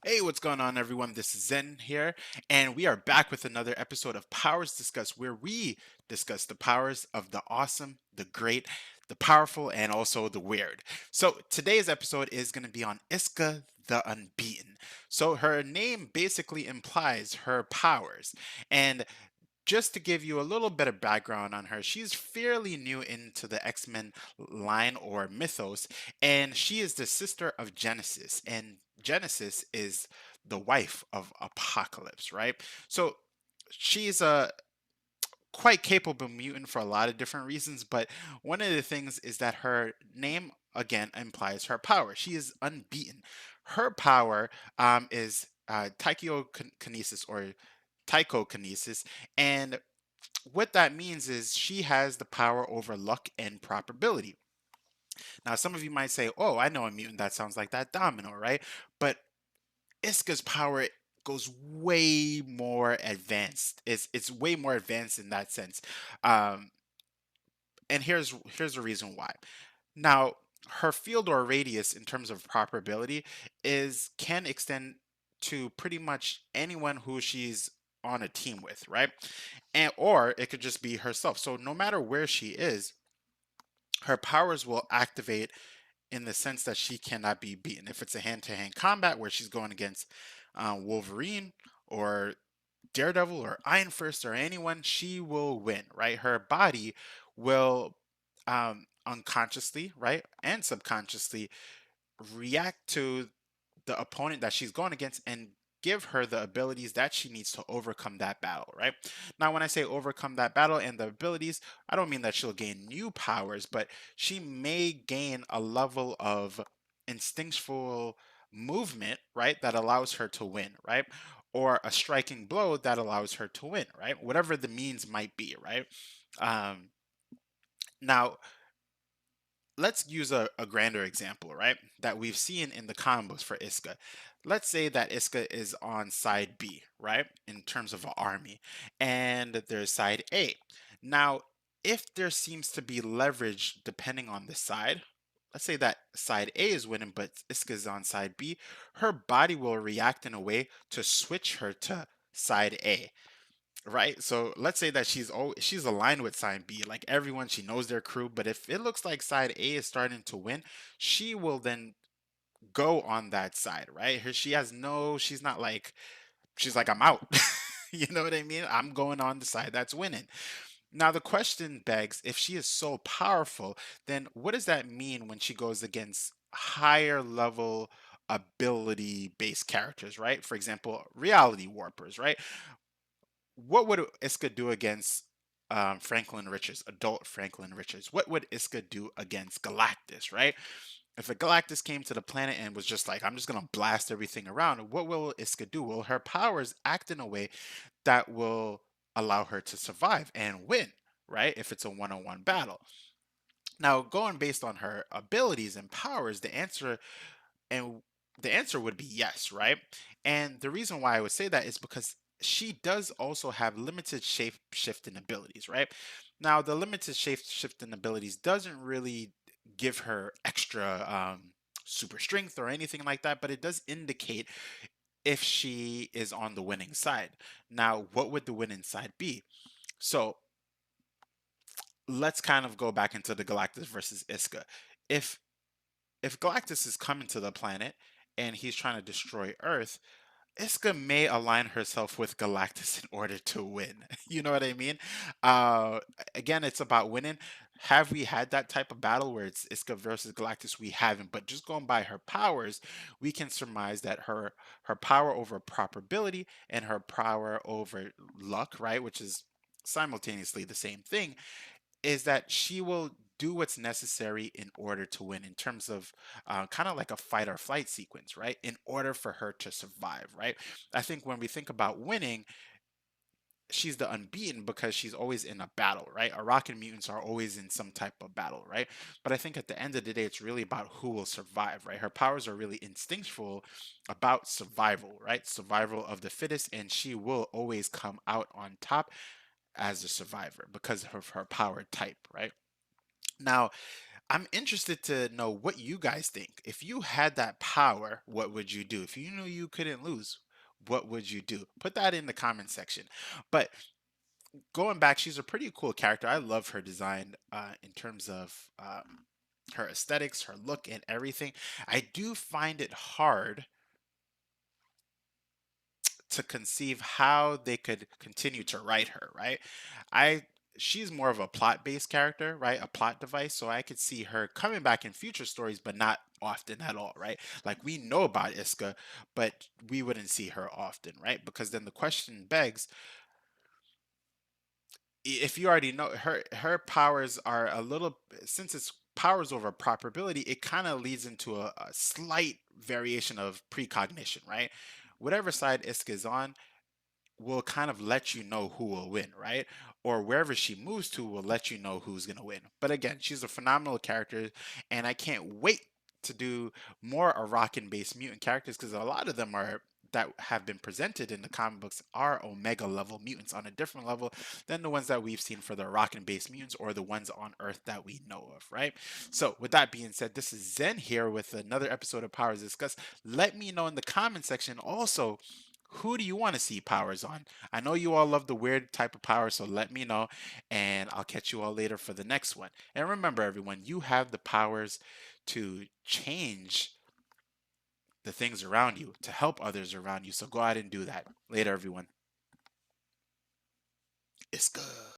Hey, what's going on, everyone? This is Zen here, and we are back with another episode of Powers Discussed, where we discuss the powers of the awesome, the great, the powerful, and also the weird. So, today's episode is going to be on ISCA the Unbeaten. So, her name basically implies her powers, and just to give you a little bit of background on her, she's fairly new into the X-Men line or mythos, and she is the sister of Genesis, and Genesis is the wife of Apocalypse, right? So she's a quite capable mutant for a lot of different reasons, but one of the things is that her name again implies her power. She is unbeaten. Her power is tychokinesis or tychokinesis, and what that means is she has the power over luck and probability. Now, some of you might say, "Oh, I know a mutant that sounds like that domino, right?" But Iska's power goes way more advanced. It's way more advanced in that sense. Um, and here's the reason why. Now, her field or radius in terms of probability is can extend to pretty much anyone who she's on a team with, right? And or it could just be herself. So no matter where she is, her powers will activate in the sense that she cannot be beaten. If it's a hand-to-hand combat where she's going against Wolverine or Daredevil or Iron Fist or anyone, she will win, right? Her body will unconsciously, right, and subconsciously react to the opponent that she's going against and give her the abilities that she needs to overcome that battle, right? Now, when I say overcome that battle and the abilities, I don't mean that she'll gain new powers, but she may gain a level of instinctual movement, right, that allows her to win, right? Or a striking blow that allows her to win, right? Whatever the means might be, right? Um, now, let's use a grander example, right? That we've seen in the combos for ISCA. Let's say that ISCA is on side B, right? In terms of an army, and there's side A. Now, if there seems to be leverage depending on the side, let's say that side A is winning, but ISCA is on side B, her body will react in a way to switch her to side A. Right. So let's say that she's aligned with side B, like everyone, she knows their crew. But if it looks like side A is starting to win, she will then go on that side, right? She has she's not like, she's like, I'm out. You know what I mean? I'm going on the side that's winning. Now, the question begs, if she is so powerful, then what does that mean when she goes against higher level ability based characters, right? For example, reality warpers, right? What would Iska do against Franklin Richards, adult Franklin Richards? What would Iska do against Galactus, right? If a Galactus came to the planet and was just like, I'm just going to blast everything around, what will Iska do? Will her powers act in a way that will allow her to survive and win, right? If it's a one-on-one battle. Now, going based on her abilities and powers, and the answer would be yes, right? And the reason why I would say that is because she does also have limited shape shifting abilities, right? Now, the limited shape shifting abilities doesn't really give her extra super strength or anything like that, but it does indicate if she is on the winning side. Now, what would the winning side be? So let's kind of go back into the Galactus versus Iska. If if Galactus is coming to the planet and he's trying to destroy Earth, Iska may align herself with Galactus in order to win. You know what I mean? Uh, again, it's about winning. Have we had that type of battle where it's Iska versus Galactus? We haven't. But just going by her powers, we can surmise that her power over probability and her power over luck, right, which is simultaneously the same thing, is that she will do what's necessary in order to win in terms of kind of like a fight or flight sequence, right? In order for her to survive, right? I think when we think about winning, she's the unbeaten because she's always in a battle, right? Arakko mutants are always in some type of battle, right? But I think at the end of the day, it's really about who will survive, right? Her powers are really instinctual about survival, right? Survival of the fittest, and she will always come out on top as a survivor because of her power type, right? Now, I'm interested to know what you guys think. If you had that power, what would you do? If you knew you couldn't lose, what would you do? Put that in the comment section. But going back, she's a pretty cool character. I love her design in terms of her aesthetics, her look, and everything. I do find it hard to conceive how they could continue to write her, right? I She's more of a plot-based character, right? A plot device, so I could see her coming back in future stories, but not often at all, right? Like we know about ISCA, but we wouldn't see her often, right? Because then the question begs, if you already know her powers are a little, since it's powers over probability, it kind of leads into a slight variation of precognition, right? Whatever side ISCA is on will kind of let you know who will win, right? Or wherever she moves to will let you know who's going to win. But again, she's a phenomenal character, and I can't wait to do more Arakan based mutant characters because a lot of them are that have been presented in the comic books are Omega level mutants on a different level than the ones that we've seen for the Arakan based mutants or the ones on Earth that we know of, right? So, with that being said, this is Zen here with another episode of Powers Discussed. Let me know in the comment section also, who do you want to see powers on? I know you all love the weird type of power, so let me know, and I'll catch you all later for the next one. And remember, everyone, you have the powers to change the things around you, to help others around you. So go out and do that. Later, everyone. It's good.